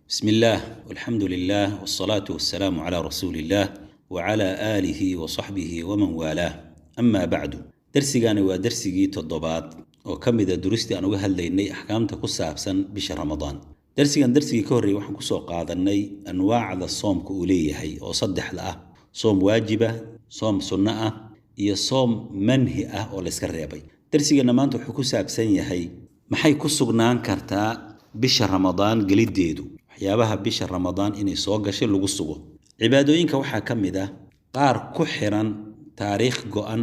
بسم الله والحمد لله والصلاة والسلام على رسول الله وعلى آله وصحبه ومن والاه أما بعد درسيغاني ودرسيغي تضباط وكمدا درستي أنا وهليني أحكامتا كسابسن بشهر رمضان درسيغي كوري waxaan ku soo qaadanay anwaacda soomka uu leeyahay oo saddex ah soom waajiba soom sunna ah iyo soom manhi ah oo la iska reebay darsigeena maanta wuxuu ku saabsan yahay maxay ku sugnaan kartaa bisha ramadaan galideedu waxyaabaha bisha ramadaan inay soo gashay lagu sugo cibaadooyinka waxa kamid ah qaar ku xiran taariikh go'an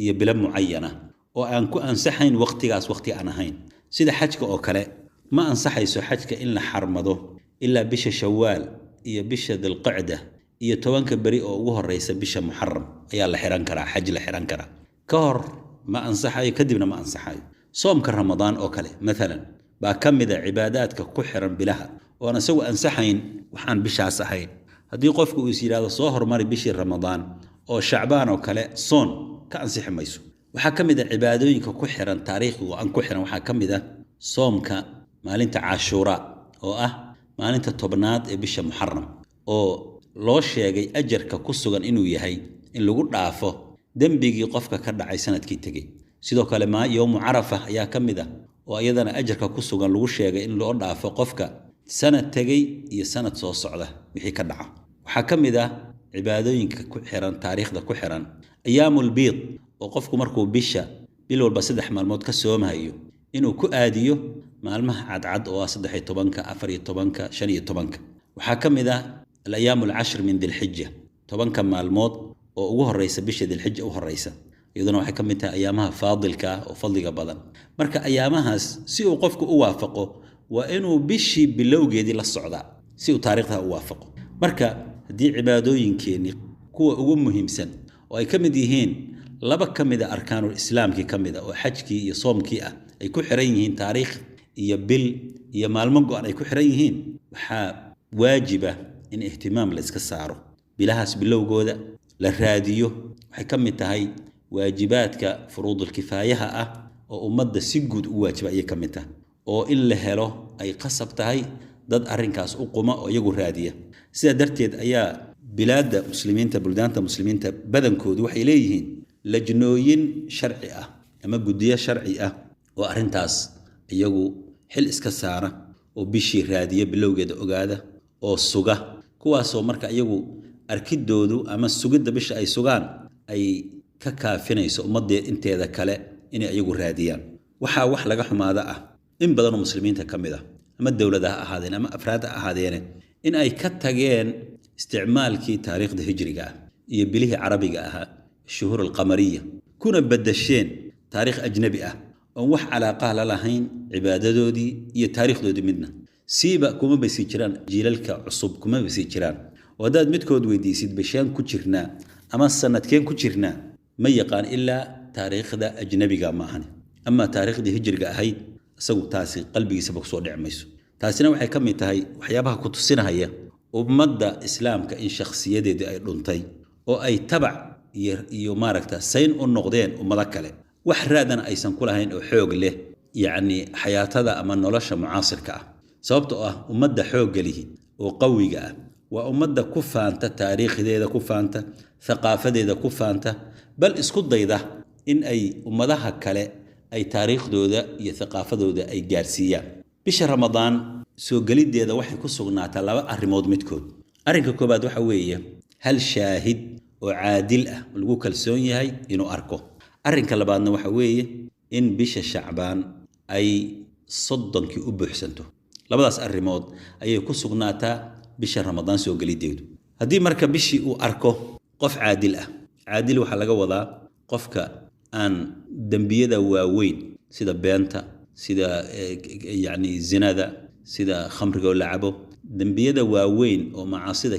iyo bila muayyana oo aan ku ansaxayn waqtigaas waqti aan ahayn sida xajka oo kale ma ansaxayso xajka in la xarmado illa bisha shawaal iyo bisha dhulqa'da iyo tobanka bari oo ugu horeysa bisha muharram ayaa la xiran karaa xaj la xiran karaa ka hor ma ansaxayo kadibna ma ansaxayo soomka ramadaan oo kale midalan baa kamida cibaadaadka ku xiran bilaha oo aan soo ansaxayn waxaan bishaas ahayn hadii qofku uu yiraahdo soo hormari bishii ramadaan oo shacbaan oo kale soon ka ansixi mayso waxa kamida cibaadooyinka ku xiran taariikhdu aan ku xiran waxa kamida soomka maalinta Ashura oo ah maalinta tobnaad ee bisha Muharram oo loo sheegay ajarka ku sugan inuu yahay in lagu dhaafo dambigii qofka ka dhacay sanadkii tagay sidoo kale ma yawm Arafah ayaa kamida oo iyadana ajarka ku sugan lagu sheegay in loo dhaafo qofka sanad tagay iyo sanad soo socda wixii ka dhaca waxa kamida cibaadooyinka ku xiran taariikhda ku xiran ayyamul biid oo qofku markuu bisha bil walba 3 maalmood ka soomahayo inuu ku aadiyo maalmaha cadcad oo 13 14 15 waxa kamida al-ayyamul 10 min dhil-hijja 10 maalmood oo ugu horeysa bisha dhil-hijja u horeysa iyaduna waxa kamid tahay ayamaha faadilka oo fadliga badan marka ayamahaas si uu qofku u waafaqo waa inuu bishii bilowgeedii la socdaa si uu taariikhda u waafaqo marka hadii cibaadooyinkeeni kuwa ugu muhiimsan oo ay kamid yihiin laba kamida arkaanul islaamki kamida oo xajkii iyo soomkii ah ay ku xiran yihiin taariikh iyo bil iyo maalmo go'an ay ku xiran yihiin waxa waajiba in ihtimaam la iska saaro bilahaas bilowgooda la raadiyo waxay kamid tahay waajibaadka furuudul kifaayaha ah oo ummadda si guud u waajiba ay kamid tahay oo in la helo ay qasab tahay dad arinkaas u quma oo iyagu raadiya sida darteed ayaa bilaada muslimiinta buldaanta muslimiinta badankoodu waxay leeyihiin lajnooyin sharci ah ama gudiya sharci ah oo arintaas iyagu xil iska saara oo bishii raadiya bilowgeeda ogaada oo suga kuwaas oo marka iyagu arkidoodu ama sugida bisha ay sugaan ay ka kaafinayso ummadda inteeda kale inay iyagu raadiyaan waxa wax laga xumaada ah in badan oo muslimiinta kamid ah ama dawladaha ahaadeen ama afraad ahaadeen in ay ka tageen isticmaalkii taariikhda hijriga iyo bilihii carabiga ahaa shuhur al-qamariya kuna badasheen taariikh ajnabi ah oo wax calaaqa la lahayn cibaadadoodii iyo taariikhdoodii midna siiba kuma basi jiraan jiilalka cusub kuma basi jiraan wadaad midkood weydiisid bishaan ku jirnaa ama sanadkeen ku jirnaa ma yaqaan illa taariikhda ajnabiga ma ahan ama taariikhda hijriga ahayd isagu taasi qalbigiisa ba soo dhicmayso taasina waxay kamid tahay waxyaabaha ku tusinaya ummadda islaamka in shakhsiyadeedu ay dhuntay oo ay tabac iyo maaragta sayn u noqdeen ummada kale wax raadan aysan ku lahayn oo xoog leh yaani xayaatada ama nolosha mucaasirka ah sababtoo ah ummadda xoog lihi oo qawiga ah waa ummadda ku faanta taariikhdeeda ku faanta thaqaafadeeda ku faanta bal isku dayda in ay ummadaha kale ay taariikhdooda iyo thaqaafadooda ay gaarsiiyaan bisha ramadaan soo galideeda waxay ku sugnaataa laba arimood midkood arinka koobaad waxa weeye hal shaahid oo caadil ah lagu kalsoon yahay inuu arko arinka labaadna waxa weeye in bisha shacbaan ay 30 u buuxsanto labadaas arimood ayay ku sugnaataa bisha ramadaan soo galideedu hadii marka bishii uu arko qof caadil ah caadil waxa laga wadaa qofka aan dambiyada waaweyn sida beenta sida yaani zinada sida khamriga oo lacabo dambiyada waaweyn oo macaasida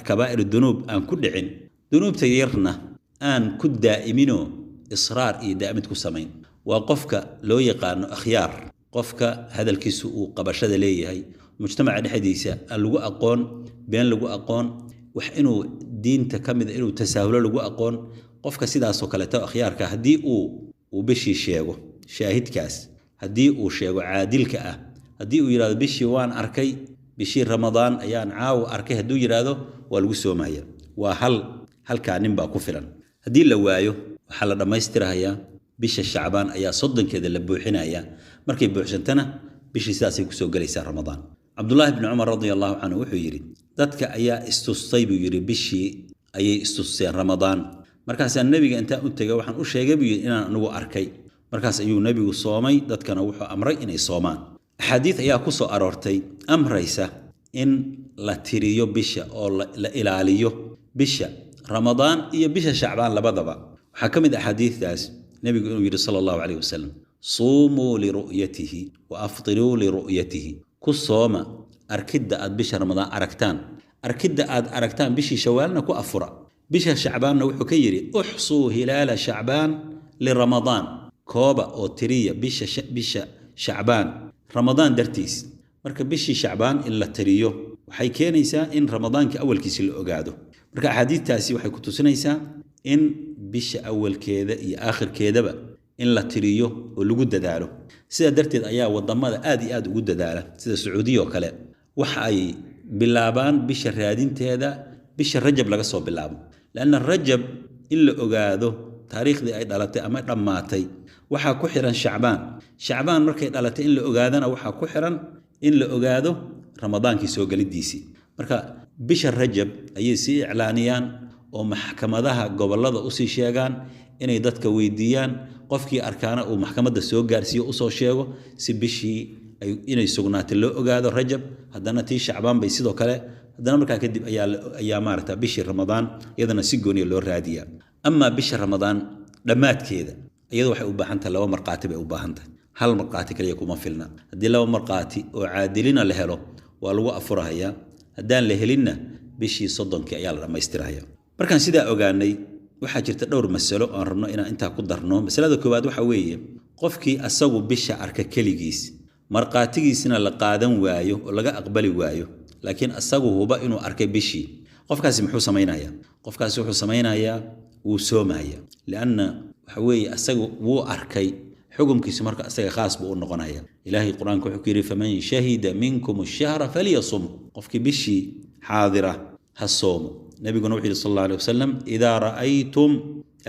kabaa'ir dunub aan ku dhicin dunubta yarna aan ku daa'imino israar iyo daa'imid ku sameyn waa qofka loo yaqaan akhyaar qofka hadalkiisu uu qabashada leeyahay mujtamaca dhexdiisa aan lagu aqoon been lagu aqoon wax inuu diinta kamid inuu tasaahulo lagu aqoon qofka sidaas oo kale ta akhyaarka hadii uu bishii sheego shaahidkaas hadii uu sheego caadilka ah hadii uu yiraahdo bishii waan arkay bishii ramadaan ayaan caaw arkay haduu yiraahdo waa lagu soomaya waa hal kaanin baa ku filan hadii la waayo waxa la dhameystirayaa bisha shacbaan ayaa soddonkeeda la buuxinaya markay buuxsantana bishii saasay ku soo galaysaa ramadaan abdullah ibn umar radiyallahu anhu wuxuu yiri dadka ayaa istustay buu yiri bishii ayay istuseen ramadaan markaas nabiga inta u tagay waxaan u sheegay inaan anigu arkay markaas ayuu nabigu soomay dadkana wuxuu amray inay soomaan xadiis ayaa ku soo aroortay amraysa in la tiriyo bisha oo la ilaaliyo bisha ramadaan iyo bisha shacbaan labadaba waxa kamid ah xadiiskaas nabigu inuu yiri sallallahu alayhi wasallam suumu li ru'yatihi wa afṭiru li ru'yatihi ku sooma arkida aad bisha ramadaan aragtaan bishii shawaalna ku afura bisha shacbaanna wuxuu ka yiri uhsuu hilaala shacbaan li ramadaan kooba oo tiriya bisha shacbaan ramadaan dartiis marka bishii shacbaan in la tiriyo waxay keenaysaa in ramadaanka awalkiisa la ogaado marka xadiistaasi waxay ku tusinaysaa in bisha awalkeeda iyo aakhirkeedaba in la tiriyo oo lagu dadaalo sida darteed ayaa wadamada aad iyo aad ugu dadaala sida Sacuudiga oo kale waxa ay bilaabaan bisha raadinteeda bisha Rajab laga soo bilaabo laana Rajab in la ogaado taariikhdii ay dhalatay ama dhamaatay waxa ku xiran shacbaan markay dhalatay in la ogaadana waxa ku xiran in la ogaado ramadaankii soo galidiisi marka bisha Rajab ayay si iclaaniyaan oo maxkamadaha gobolada u sii sheegaan inay dadka weydiiyaan qofkii arkaana uu maxkamadda soo gaarsiyo u soo sheego si bishii inay sugnaato loo ogaado Rajab hadana tii shacbaan bay sidoo kale hadana marka kadib ayaa maarta bishii ramadaan iyadana si gooniyo loo raadiyaa ama bisha ramadaan dhamaadkeeda iyadoo waxay u baahan tahay laba marqaati bay u baahan tahay hal marqaati kaliya kuma filna hadii laba marqaati oo caadilina la helo waa lagu afurayaa hadaan la helinna bishii soddonka ayaa la dhameystirayaa markaan sidaa ogaanay waxa jirta dhowr mas'alo aan rabno inaan inta ku darno masalada koowaad waxa weeye qofkii asagu bisha arka kaligiis marqaatigiisina la qaadan waayo oo laga aqbali waayo laakiin asagu huba inuu arkay bishii qofkaasi muxuu sameeynayaa qofkaasi wuxuu sameeynayaa uu soomaya laana waxa weeye asagu wuu arkay xukumkiisa marka asaga khaas buu noqonaya ilaahi quraanka wuxuu yiri faman shahida minkum ash-shahra falyasum qofkii bishii xaadira hasoomo nabiguna wuxuu sallallahu alayhi wasallam idha ra'aytum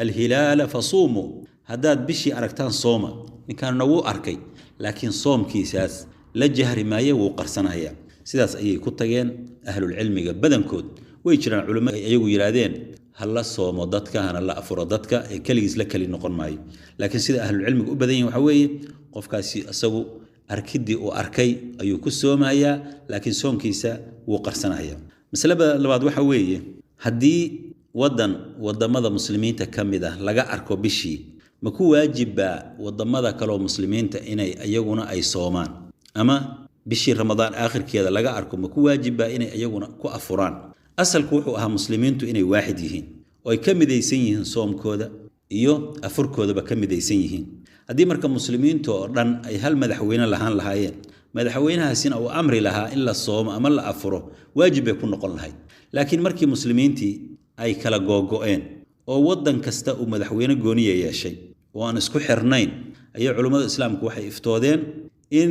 al-hilala fasumu haddaad bishii aragtaan sooma ninkaana wuu arkay laakiin soomkiisaas la jahri maaye wuu qarsanaya sidaas ayay ku tageen ahlul cilmiga badankood way jiraan culimada ayagu yiraahdeen hal la soomo dadka hana la afuro dadka ee kaligiis la kali noqon maayo laakiin sida ahlul cilmiga u badan yihiin waxa weeye qofkaasi asagu arkidii uu arkay ayuu ku soomaya laakiin soomkiisa wuu qarsanaya masalada labaad waxa weeye hadii wadamada muslimiinta kamid ah laga arko bishii ma ku waajiba wadamada kale oo muslimiinta inay ayaguna ay soomaan ama bishii ramadaan aakhirkeeda laga arko ma ku waajiba inay ayaguna ku afuraan asalku wuxuu ahaa muslimiintu inay waaxid yihiin oo ay kamidaysan yihiin soomkooda iyo afurkoodaba kamidaysan yihiin hadii marka muslimiintu oo dhan ay hal madaxweyne lahaan lahaayeen madaxweynahaasina uu amri lahaa in la soomo ama la afuro waajib ay ku noqon lahayd laakiin markii muslimiintii ay kala googo'een oo wadan kasta uu madaxweyne gooniye yeeshay oo aan isku xirnayn ayay culimada islaamku waxay iftoodeen in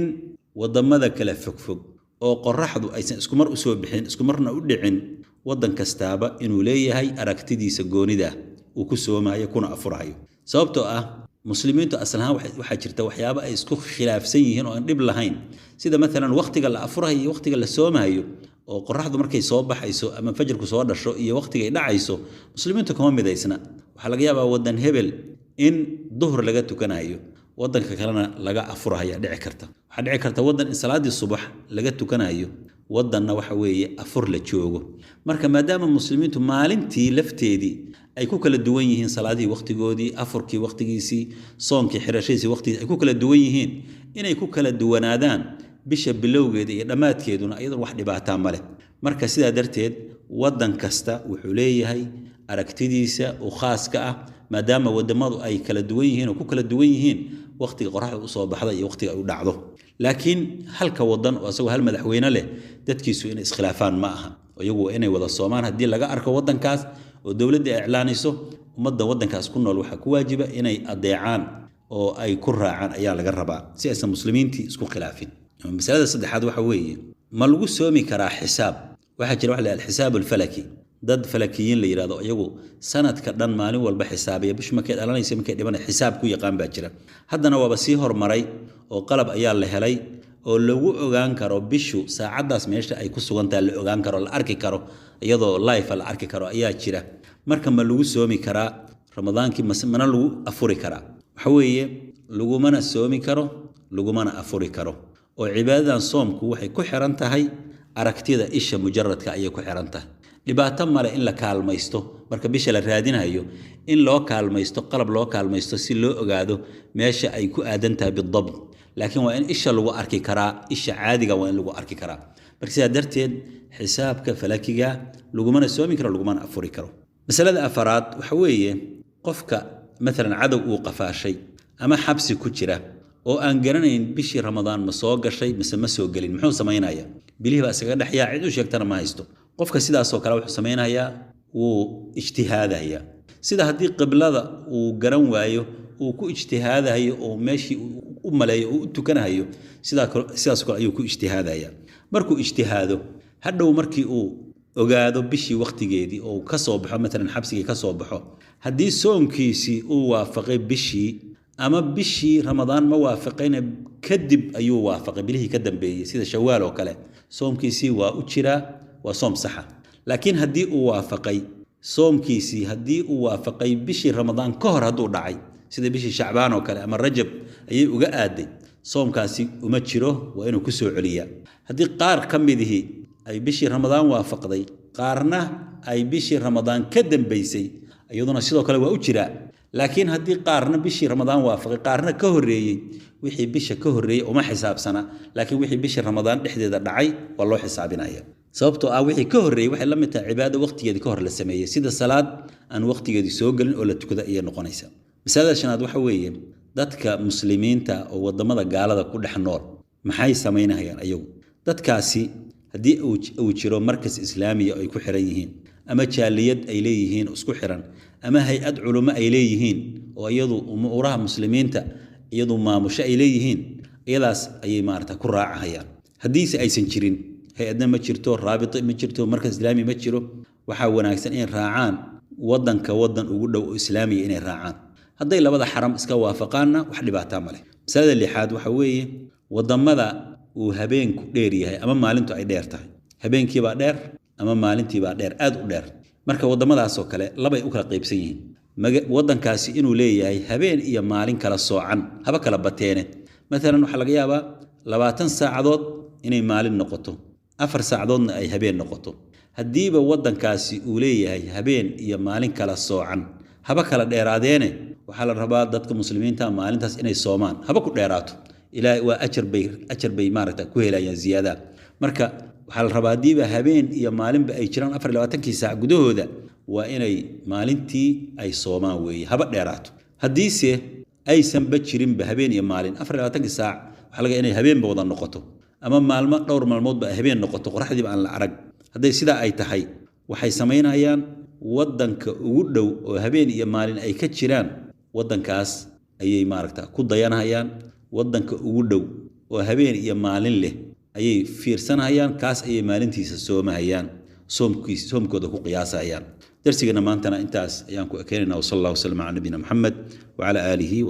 wadamada kala fogfog oo qoraxdu aysan isku mar u soo bixin isku marna u dhicin wadan kastaaba inuu leeyahay aragtidiisa goonida uu ku soomayo kuna afurayo sababtoo ah muslimiintu aslahan waxa jirta waxyaabo ay isku khilaafsan yihiin oo aan dib lahayn sida mesela waqtiga la afurayo iyo waqtiga la soomayo oo qoraxdu markay soo baxayso ama fajrku soo dhasho iyo waqtiga ay dhacayso muslimiintu kama midaysna waxa laga yaabaa wadan hebel in duhur laga tukanayo wadanka kalena laga afurayo dhici karta waxa dhici karta wadan in salaadii subax laga tukanayo wadanna waxa weeye afur la joogo marka maadaama muslimiintu maalintii lafteedii ay ku kala duwan yihiin salaadii waqtigoodii afurkii waqtigiisii soonkii xirashadiisii waqtigiisii ay ku kala duwan yihiin inay ku kala duwanaadaan bisha bilowgeeda iyo dhamaadkeeduna iyadoo wax dhibaato ma leh marka sidaa darteed wadan kasta wuxuu leeyahay aragtidiisa oo khaas ka ah maadaama wadamadu ay kala duwan yihiin oo ku kala duwan yihiin waqtiga qoraxda u soo baxda iyo waqtiga uu dhacdo laakiin halka wadan oo asagoo hal madaxweyne leh dadkiisu inay iskhilaafaan ma aha iyagu inay wada soomaan hadii laga arko wadankaas oo dawladda ay iclaaniso ummadda wadankaas ku nool waxa ku waajiba inay adeecaan oo ay ku raacaan ayaa laga rabaa si aysan muslimiintii isku khilaafin masalada saddexaad waxa weeye ما لغو سومي كرا حساب واحد جرى واحد الحساب الفلكي ضد فلكيين اللي يرادوا يجو سنة كدن مالي والبا حسابية بش ما كده أنا يسمى كده يبان حساب كوي يقام باجرة هذا نوع بسيهر مري وقلب أيال لهلي ولو أوغان كارو بشو ساعد داس ميشتا أي كسو غانتا اللي أوغان كارو الأركي كارو يضو لايف الأركي كارو أيال جرة مركم لغو سومي كرا رمضان كي منا لغو أفوري كرا حوية لغو منا سومي كارو لغو منا أفوري كارو وعبادة صومكو وحي كحرانتا هاي أركتيدا إيشا مجرد كأي كحرانتا dhibaato male in la kaalmaysto marka bisha la raadinayo in loo kaalmaysto qalab loo kaalmaysto si loo ogaado meesha ay ku aadan tahay bidab laakiin waa in isha lagu arki karaa isha caadiga waa in lagu arki karaa marka sidaa darteed xisaabka falakiga lagumana soomi karo lagumana afuri karo masalada afaraad waxa weeye qofka مثلا cadow uu qafaashay ama xabsi ku jira oo aan garanayn bishii ramadaan ma soo gashay mise ma soo galin muxuu sameeynaya bilihi baa isaga dhaxyaa cid u sheegtana ma haysto qofka sidaas oo kale wuxuu sameeynayaa uu ijtihaadaya sida hadii qiblada uu garan waayo uu ku ijtihaadayo oo meeshii u maleeyo uu tukanayo sidaas kale ayuu ku ijtihaadaya markuu ijtihaado hadhow markii uu ogaado bishii waqtigeedii oo ka soo baxo مثلا xabsigii ka soo baxo hadii soonkiisi uu waafaqay bishii ama bishii ramadaan ma waafaqayna kadib ayuu waafaqay bilihii ka dambeeyay sida shawaal oo kale soomkiisi waa u jira وصوم صحة لكن هدي وافقي صوم كيسي هدي وافقي بشي رمضان كهر هدو دعي سيدا بشي شعبان وكلا أما الرجب أي وقادي صوم كاسي ومتشره وإنه كسو عليا هدي قار كم بده أي بشي رمضان وافقدي قارنا أي بشي رمضان كدم بيسي أيضا سيدا وكلا وأجرا لكن هدي قارنا بشي رمضان وافقي قارنا كهري وحي بشي كهري وما حساب سنة لكن وحي بشي رمضان إحدى دعي والله حسابنا إياه sababtoo ah wixii ka horeeyay waxay la mid tahay cibaado waqtigeedii ka hor la sameeyay sida salaad aan waqtigeedii soo galin oo la tukada ay noqonaysa misalada shanaad waxa weeye dadka muslimiinta oo wadamada gaalada ku dhex nool maxay sameynayaan ayagu dadkaasi hadii uu jiro markas islaami ay ku xiran yihiin ama jaaliyad ay leeyihiin isku xiran ama hay'ad culimo ay leeyihiin oo iyadu umuuraha muslimiinta iyadu maamusho ay leeyihiin iyadaas ayay maarta ku raacayaan hadii aysan jirin hay-adna ma jirto raabito ma jirto marka islaami ma jiro waxa wanaagsan in raacaan wadanka wadan ugu dhow islaami inay raacaan haday labada xaram iska waafaqaana wax dhibaato ma leh misalada lixaad waxa weeye wadamada uu habeenku dheer yahay ama maalintu ay dheer tahay habeenkii baa dheer ama maalintii baa dheer aad u dheer marka wadamadaas oo kale laba ay u kala qaybsan yihiin wadankaasi inuu leeyahay habeen iyo maalin kala soocan haba kala bateene مثلا waxa laga yaabaa 20 saacadood inay maalin noqoto 4 saacadoodna ay habeen noqoto hadiiba wadankaasi uu leeyahay habeen iyo maalin kala soocan haba kala dheeraadeene waxa la rabaa dadka muslimiinta maalintaas inay soomaan haba ku dheeraato ilaa waa ajar bay maaragta ku helayaan ziyaada marka waxa la rabaa hadiiba habeen iyo maalinba ay jiraan 24 saac gudahooda waa inay maalintii ay soomaan weeye haba dheeraato hadiise aysan ba jirin ba habeen iyo maalin 24 saac waxa laga inay habeenba wada noqoto ama maalmo dhowr maalmood ba habeen noqoto qoraxdii aan la arag haday sida ay tahay waxay sameynayaan wadanka ugu dhow oo habeen iyo maalin ay ka jiraan wadankaas ayay maaragta ku dayanayaan wadanka ugu dhow oo habeen iyo maalin leh ayay fiirsanayaan kaas ayay maalintiisa soomahayaan soomkooda ku qiyaasayaan darsigana maantana intaas ayaan ku ekeenaynaa sallallahu alayhi wa sallam ala nabiyina Muhammad wa ala alihi